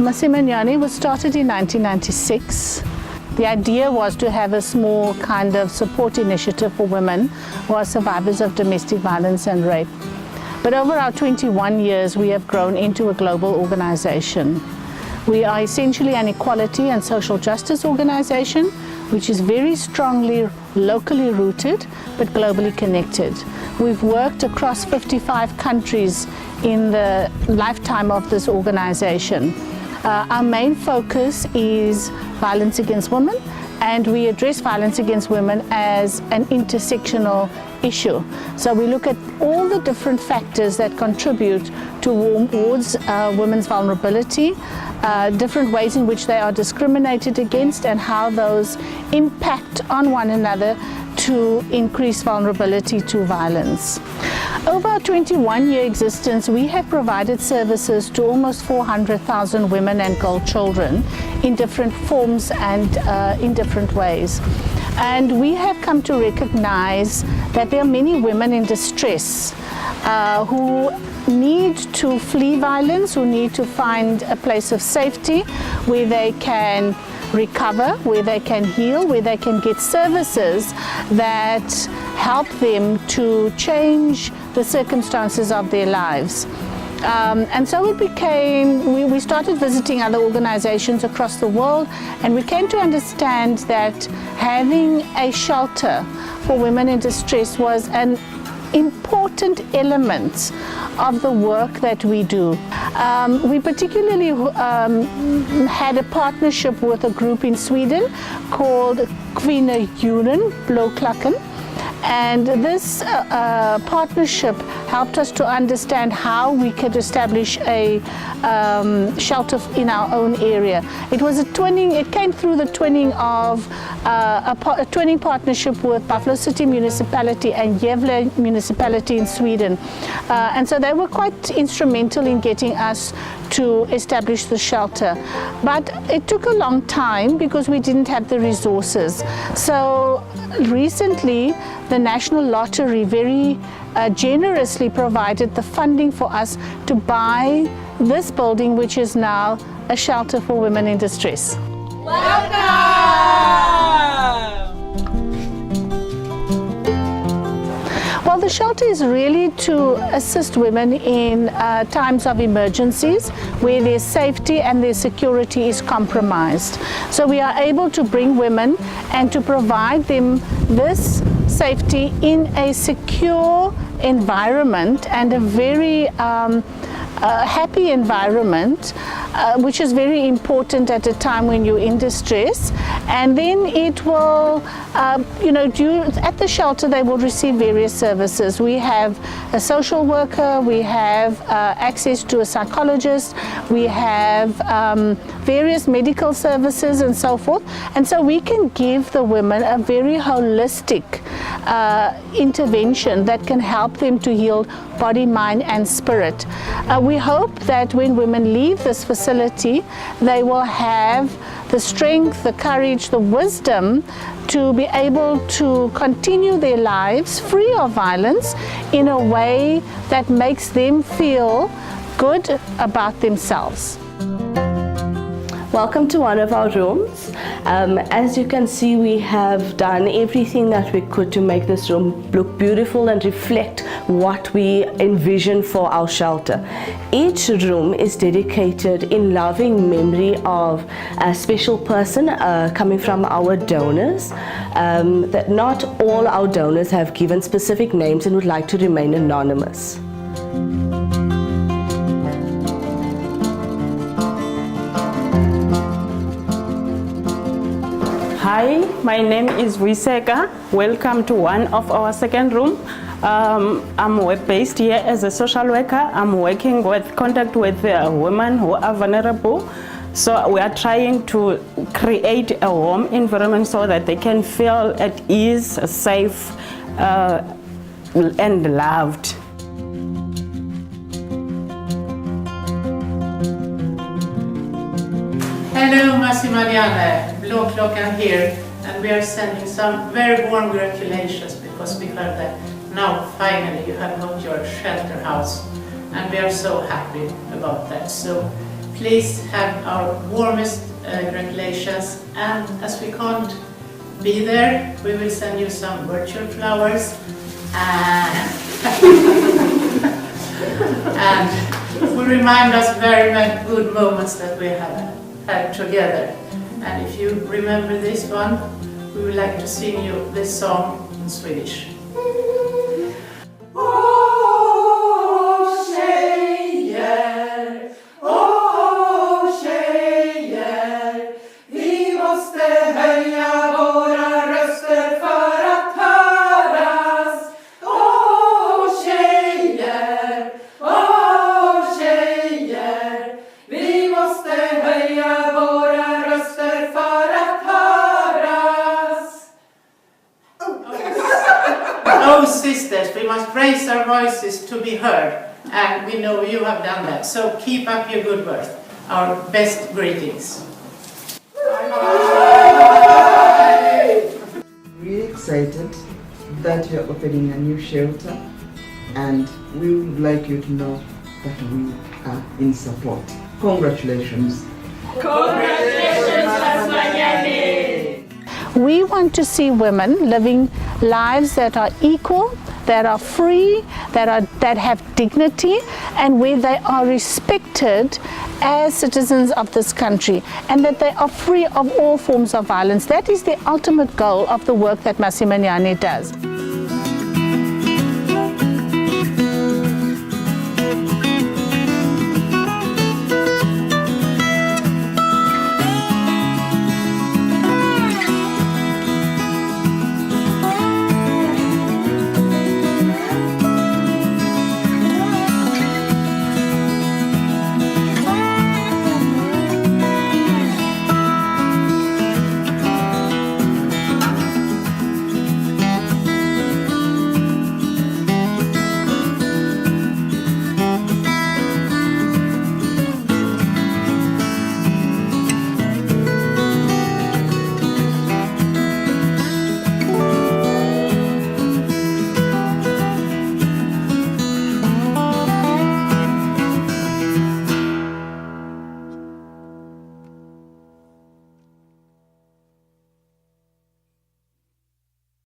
Masimanyane was started in 1996. The idea was to have a small kind of support initiative for women who are survivors of domestic violence and rape. But over our 21 years, we have grown into a global organization. We are essentially an equality and social justice organization, which is very strongly locally rooted, but globally connected. We've worked across 55 countries in the lifetime of this organization. Our main focus is violence against women, and we address violence against women as an intersectional issue. So we look at all the different factors that contribute towards women's vulnerability, different ways in which they are discriminated against, and how those impact on one another to increase vulnerability to violence. Over our 21-year existence, we have provided services to almost 400,000 women and girl children in different forms and in different ways. And we have come to recognize that there are many women in distress who need to flee violence, who need to find a place of safety where they can recover, where they can heal, where they can get services that help them to change the circumstances of their lives. And so it became, we started visiting other organizations across the world, and we came to understand that having a shelter for women in distress was an important element of the work that we do. We particularly had a partnership with a group in Sweden called Kvinnojuren Blåklacken. And this partnership helped us to understand how we could establish a shelter in our own area. It was a twinning, it came through the twinning of a twinning partnership with Buffalo City Municipality and Gävle Municipality in Sweden. And so they were quite instrumental in getting us to establish the shelter. But it took a long time because we didn't have the resources. So recently, the National Lottery very generously provided the funding for us to buy this building, which is now a shelter for women in distress. Welcome! Well, the shelter is really to assist women in times of emergencies where their safety and their security is compromised. So we are able to bring women and to provide them this safety in a secure environment and a very happy environment, which is very important at a time when you're in distress. And then it will, at the shelter they will receive various services. We have a social worker, we have access to a psychologist, we have various medical services and so forth. And so we can give the women a very holistic intervention that can help them to heal body, mind and spirit. We hope that when women leave this facility, they will have the strength, the courage, the wisdom to be able to continue their lives free of violence in a way that makes them feel good about themselves. Welcome to one of our rooms. As you can see, we have done everything that we could to make this room look beautiful and reflect what we envision for our shelter. Each room is dedicated in loving memory of a special person coming from our donors. That not all our donors have given specific names and would like to remain anonymous. Hi, my name is Wiseka. Welcome to one of our second room. I'm based here as a social worker. I'm working with contact with women who are vulnerable. So we are trying to create a home environment so that they can feel at ease, safe, and loved. Hello, Masimanyane, Blåklockan here, and we are sending some very warm congratulations because we heard that now finally you have got your shelter house, and we are so happy about that. So please have our warmest congratulations, and as we can't be there, we will send you some virtual flowers and will remind us very many good moments that we have had together. And if you remember this one, we would like to sing you this song in Swedish. Oh, sisters, we must raise our voices to be heard, and we know you have done that. So keep up your good work. Our best greetings. Really excited that you're opening a new shelter, and we would like you to know that we are in support. Congratulations. Congratulations, Masimanyane! We want to see women living lives that are equal, that are free, that have dignity, and where they are respected as citizens of this country, and that they are free of all forms of violence. That is the ultimate goal of the work that Masimanyane does.